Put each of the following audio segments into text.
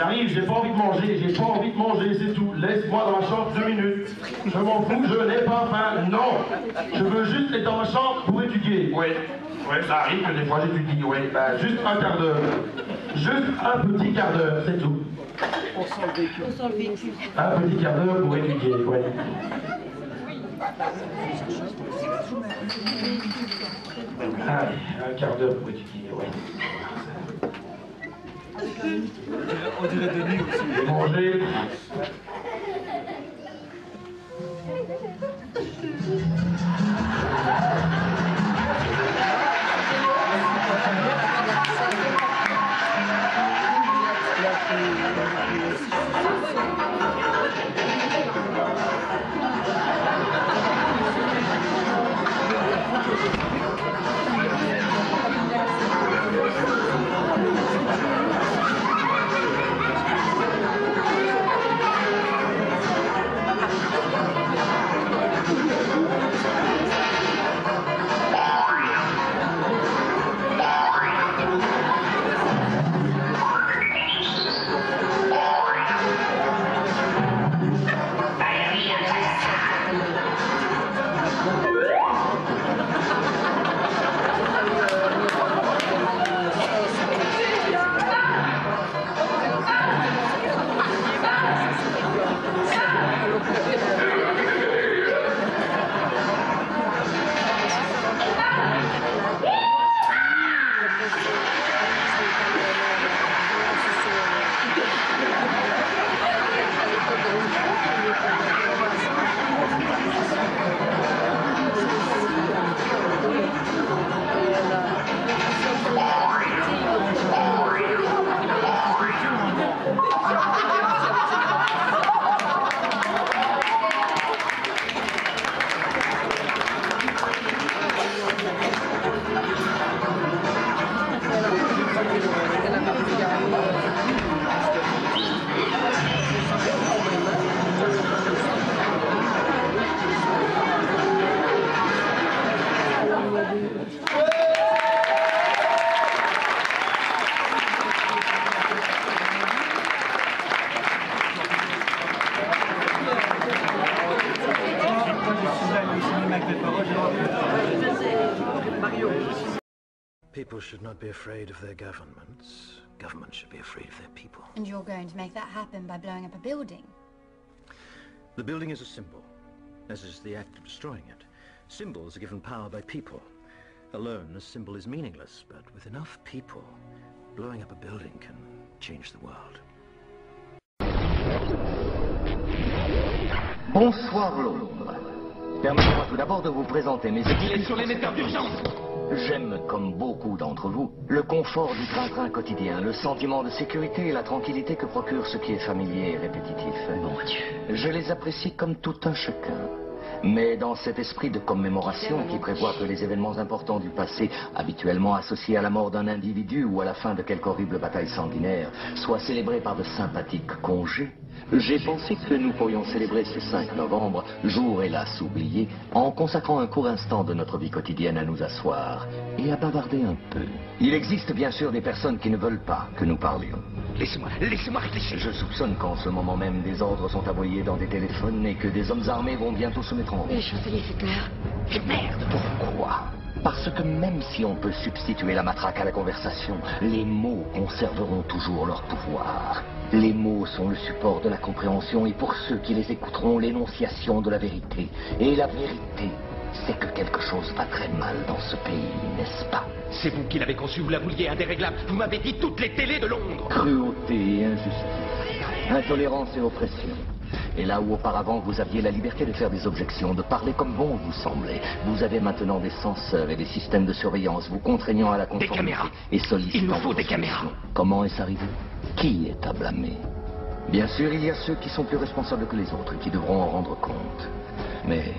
J'arrive, j'ai pas envie de manger, c'est tout. Laisse-moi dans ma chambre 2 minutes. Je m'en fous, je n'ai pas faim, non. Je veux juste être dans ma chambre pour étudier. Ouais, ça arrive que des fois j'étudie, bah, juste un quart d'heure. Juste un petit quart d'heure, c'est tout. On sent le vécu. Un petit quart d'heure pour étudier, Allez, un quart d'heure pour étudier, On dirait Denis aussi. Manger. People should not be afraid of their governments. Governments should be afraid of their people. And you're going to make that happen by blowing up a building? The building is a symbol, as is the act of destroying it. Symbols are given power by people. Alone, a symbol is meaningless, but with enough people, blowing up a building can change the world. Bonsoir Londres. Permettez-moi tout d'abord de vous présenter mes équipes sur l'émetteur d'urgence. J'aime, comme beaucoup d'entre vous, le confort du train-train quotidien, le sentiment de sécurité et la tranquillité que procure ce qui est familier et répétitif. Mon Dieu. Je les apprécie comme tout un chacun. Mais dans cet esprit de commémoration qui prévoit que les événements importants du passé, habituellement associés à la mort d'un individu ou à la fin de quelque horrible bataille sanguinaire, soient célébrés par de sympathiques congés, j'ai pensé que nous pourrions célébrer ce 5 novembre, jour hélas oublié, en consacrant un court instant de notre vie quotidienne à nous asseoir et à bavarder un peu. Il existe bien sûr des personnes qui ne veulent pas que nous parlions. Laissez-moi réfléchir. Je soupçonne qu'en ce moment même, des ordres sont envoyés dans des téléphones et que des hommes armés vont bientôt se mettre en route. Les chanceliers, c'est clair. Quelle merde. Pourquoi ? Parce que même si on peut substituer la matraque à la conversation, les mots conserveront toujours leur pouvoir. Les mots sont le support de la compréhension et pour ceux qui les écouteront, l'énonciation de la vérité. Et la vérité, c'est que quelque chose va très mal dans ce pays, n'est-ce pas? C'est vous qui l'avez conçu, vous la vouliez indéréglable. Vous m'avez dit toutes les télés de Londres. Cruauté et injustice, intolérance et oppression. Et là où auparavant vous aviez la liberté de faire des objections, de parler comme bon vous semblait, vous avez maintenant des censeurs et des systèmes de surveillance vous contraignant à la conformité. Des caméras. Et sollicitant. Il nous faut des caméras. Comment est-ce arrivé? Qui est à blâmer? Bien sûr, il y a ceux qui sont plus responsables que les autres et qui devront en rendre compte. Mais,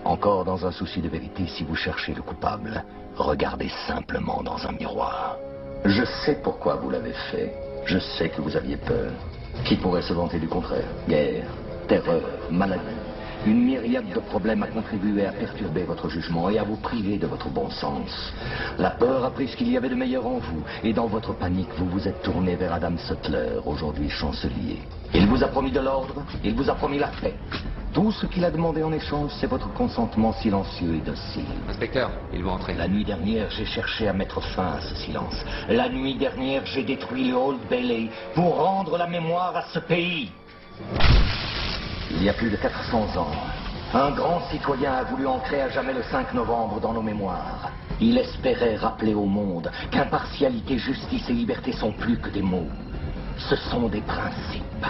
encore dans un souci de vérité, si vous cherchez le coupable, regardez simplement dans un miroir. Je sais pourquoi vous l'avez fait. Je sais que vous aviez peur. Qui pourrait se vanter du contraire? Guerre, terreur, maladie. Une myriade de problèmes a contribué à perturber votre jugement et à vous priver de votre bon sens. La peur a pris ce qu'il y avait de meilleur en vous, et dans votre panique, vous vous êtes tourné vers Adam Sutler, aujourd'hui chancelier. Il vous a promis de l'ordre, il vous a promis la paix. Tout ce qu'il a demandé en échange, c'est votre consentement silencieux et docile. Inspecteur, ils vont entrer. La nuit dernière, j'ai cherché à mettre fin à ce silence. La nuit dernière, j'ai détruit le Old Bailey pour rendre la mémoire à ce pays. Il y a plus de 400 ans, un grand citoyen a voulu ancrer à jamais le 5 novembre dans nos mémoires. Il espérait rappeler au monde qu'impartialité, justice et liberté sont plus que des mots. Ce sont des principes.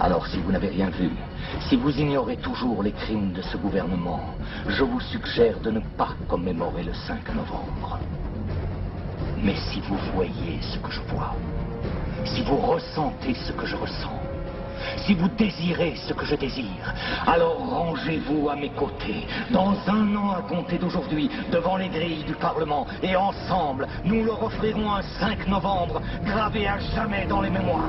Alors, si vous n'avez rien vu, si vous ignorez toujours les crimes de ce gouvernement, je vous suggère de ne pas commémorer le 5 novembre. Mais si vous voyez ce que je vois, si vous ressentez ce que je ressens, si vous désirez ce que je désire, alors rangez-vous à mes côtés, dans 1 an à compter d'aujourd'hui, devant les grilles du Parlement, et ensemble, nous leur offrirons un 5 novembre, gravé à jamais dans les mémoires.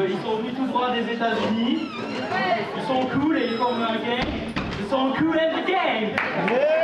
Ils sont venus tout droit des États-Unis. Ils sont cool et ils forment un gang. Ils sont cool and the gang.